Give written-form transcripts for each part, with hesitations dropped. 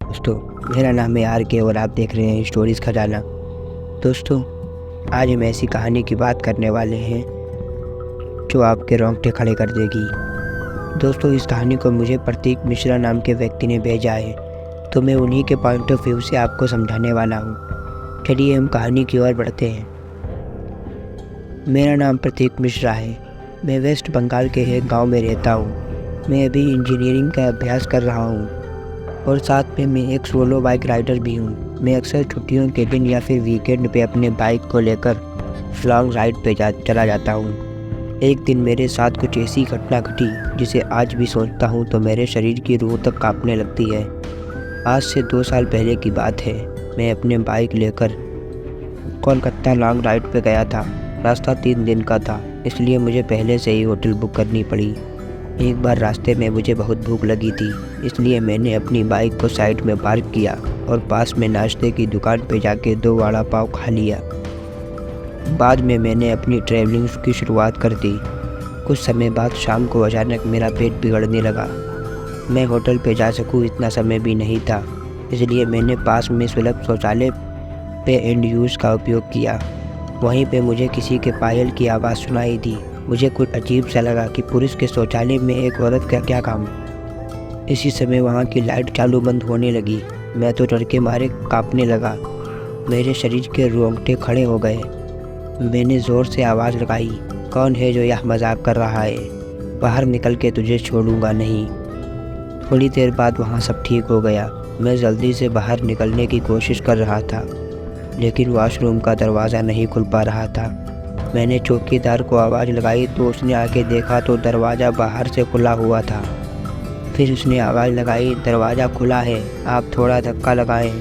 दोस्तों, मेरा नाम है आर के और आप देख रहे हैं स्टोरीज़ खजाना। दोस्तों, आज हम ऐसी कहानी की बात करने वाले हैं जो आपके रोंगटे खड़े कर देगी। दोस्तों, इस कहानी को मुझे प्रतीक मिश्रा नाम के व्यक्ति ने भेजा है, तो मैं उन्हीं के पॉइंट ऑफ व्यू से आपको समझाने वाला हूँ। चलिए हम कहानी की ओर बढ़ते हैं। मेरा नाम प्रतीक मिश्रा है। मैं वेस्ट बंगाल के एक गाँव में रहता हूँ। मैं अभी इंजीनियरिंग का अभ्यास कर रहा हूँ और साथ में मैं एक सोलो बाइक राइडर भी हूँ। मैं अक्सर छुट्टियों के दिन या फिर वीकेंड पे अपने बाइक को लेकर लॉन्ग राइड पे चला जाता हूँ। एक दिन मेरे साथ कुछ ऐसी घटना घटी जिसे आज भी सोचता हूँ तो मेरे शरीर की रूह तक कांपने लगती है। आज से 2 साल पहले की बात है। मैं अपने बाइक लेकर कोलकाता लॉन्ग राइड पे गया था। रास्ता 3 दिन का था, इसलिए मुझे पहले से ही होटल बुक करनी पड़ी। एक बार रास्ते में मुझे बहुत भूख लगी थी, इसलिए मैंने अपनी बाइक को साइड में पार्क किया और पास में नाश्ते की दुकान पे जाके 2 वड़ा पाव खा लिया। बाद में मैंने अपनी ट्रैवलिंग की शुरुआत कर दी। कुछ समय बाद शाम को अचानक मेरा पेट बिगड़ने लगा। मैं होटल पे जा सकूं इतना समय भी नहीं था, इसलिए मैंने पास में सुलभ शौचालय पे एंड यूज़ का उपयोग किया। वहीं पे मुझे किसी के पायल की आवाज़ सुनाई दी। मुझे कुछ अजीब सा लगा कि पुरुष के शौचालय में एक औरत का क्या काम। इसी समय वहाँ की लाइट चालू बंद होने लगी। मैं तो डर के मारे कांपने लगा। मेरे शरीर के रोंगटे खड़े हो गए। मैंने ज़ोर से आवाज़ लगाई, कौन है जो यह मजाक कर रहा है? बाहर निकल के तुझे छोड़ूंगा नहीं। थोड़ी देर बाद वहाँ सब ठीक हो गया। मैं जल्दी से बाहर निकलने की कोशिश कर रहा था, लेकिन वॉशरूम का दरवाज़ा नहीं खुल पा रहा था। मैंने चौकीदार को आवाज़ लगाई तो उसने आके देखा तो दरवाज़ा बाहर से खुला हुआ था। फिर उसने आवाज़ लगाई, दरवाज़ा खुला है, आप थोड़ा धक्का लगाएं।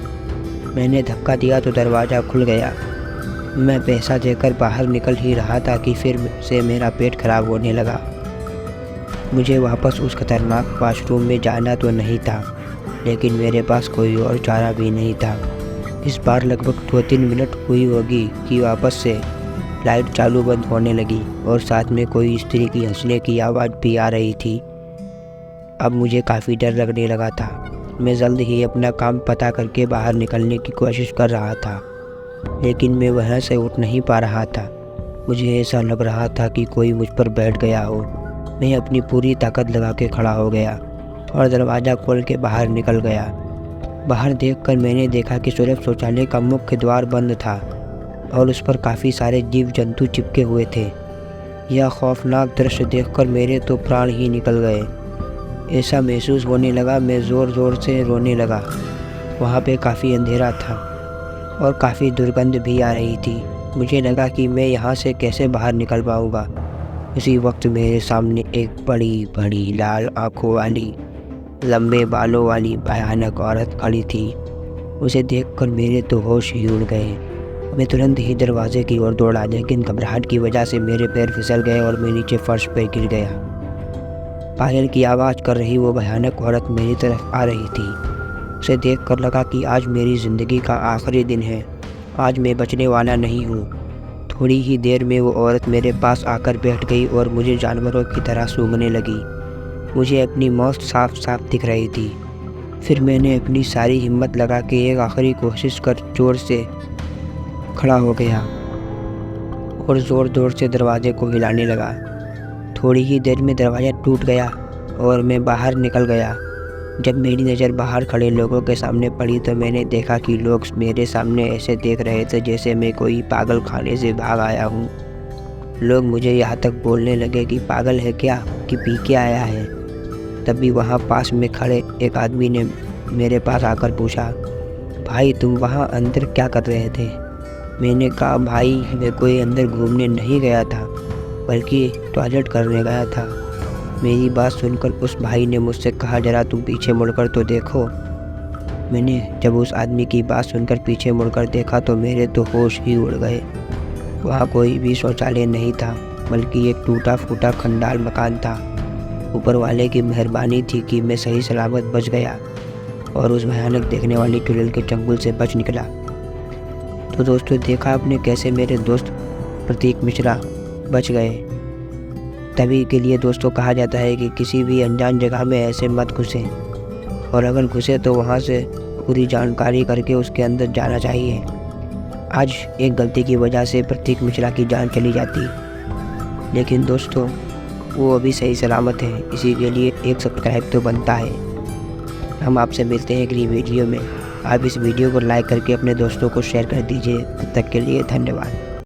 मैंने धक्का दिया तो दरवाज़ा खुल गया। मैं पैसा देकर बाहर निकल ही रहा था कि फिर से मेरा पेट खराब होने लगा। मुझे वापस उस खतरनाक वॉशरूम में जाना तो नहीं था, लेकिन मेरे पास कोई और चारा भी नहीं था। इस बार लगभग 2-3 मिनट हुई होगी कि वापस से लाइट चालू बंद होने लगी और साथ में कोई स्त्री की हंसने की आवाज़ भी आ रही थी। अब मुझे काफ़ी डर लगने लगा था। मैं जल्द ही अपना काम पता करके बाहर निकलने की कोशिश कर रहा था, लेकिन मैं वहाँ से उठ नहीं पा रहा था। मुझे ऐसा लग रहा था कि कोई मुझ पर बैठ गया हो। मैं अपनी पूरी ताकत लगा के खड़ा हो गया और दरवाज़ा खोल के बाहर निकल गया। बाहर देखकर मैंने देखा कि सुलभ शौचालय का मुख्य द्वार बंद था और उस पर काफ़ी सारे जीव जंतु चिपके हुए थे। यह खौफनाक दृश्य देखकर मेरे तो प्राण ही निकल गए। ऐसा महसूस होने लगा, मैं ज़ोर ज़ोर से रोने लगा। वहाँ पे काफ़ी अंधेरा था और काफ़ी दुर्गंध भी आ रही थी। मुझे लगा कि मैं यहाँ से कैसे बाहर निकल पाऊँगा। उसी वक्त मेरे सामने एक बड़ी बड़ी लाल आँखों वाली, लंबे बालों वाली भयानक औरत खड़ी थी। उसे देखकर मेरे तो होश ही उड़ गए। मैं तुरंत ही दरवाजे की ओर दौड़ा, लेकिन घबराहट की वजह से मेरे पैर फिसल गए और मैं नीचे फर्श पर गिर गया। पायल की आवाज़ कर रही वो भयानक औरत मेरी तरफ आ रही थी। उसे देखकर लगा कि आज मेरी ज़िंदगी का आखिरी दिन है। आज मैं बचने वाला नहीं हूँ। थोड़ी ही देर में वो औरत मेरे पास आकर बैठ गई और मुझे जानवरों की तरह सूंघने लगी। मुझे अपनी मौत साफ साफ दिख रही थी। फिर मैंने अपनी सारी हिम्मत लगा के एक आखिरी कोशिश कर जोर से खड़ा हो गया और ज़ोर ज़ोर से दरवाजे को हिलाने लगा। थोड़ी ही देर में दरवाज़ा टूट गया और मैं बाहर निकल गया। जब मेरी नज़र बाहर खड़े लोगों के सामने पड़ी तो मैंने देखा कि लोग मेरे सामने ऐसे देख रहे थे जैसे मैं कोई पागल खाने से भाग आया हूँ। लोग मुझे यहाँ तक बोलने लगे कि पागल है क्या, कि पी के आया है। तभी वहाँ पास में खड़े एक आदमी ने मेरे पास आकर पूछा, भाई तुम वहाँ अंदर क्या कर रहे थे? मैंने कहा, भाई मैं कोई अंदर घूमने नहीं गया था, बल्कि टॉयलेट करने गया था। मेरी बात सुनकर उस भाई ने मुझसे कहा, ज़रा तुम पीछे मुड़कर तो देखो। मैंने जब उस आदमी की बात सुनकर पीछे मुड़कर देखा तो मेरे तो होश ही उड़ गए। वहाँ कोई भी शौचालय नहीं था, बल्कि एक टूटा फूटा खंडार मकान था। ऊपर वाले की मेहरबानी थी कि मैं सही सलामत बच गया और उस भयानक देखने वाली चुड़ैल के चंगुल से बच निकला। तो दोस्तों, देखा आपने कैसे मेरे दोस्त प्रतीक मिश्रा बच गए। तभी के लिए दोस्तों कहा जाता है कि किसी भी अनजान जगह में ऐसे मत घुसें, और अगर घुसे तो वहाँ से पूरी जानकारी करके उसके अंदर जाना चाहिए। आज एक गलती की वजह से प्रतीक मिश्रा की जान चली जाती, लेकिन दोस्तों वो अभी सही सलामत है, इसी के लिए एक सब्सक्राइब तो बनता है। हम आपसे मिलते हैं अगली वीडियो में। आप इस वीडियो को लाइक करके अपने दोस्तों को शेयर कर दीजिए। तब तक के लिए धन्यवाद।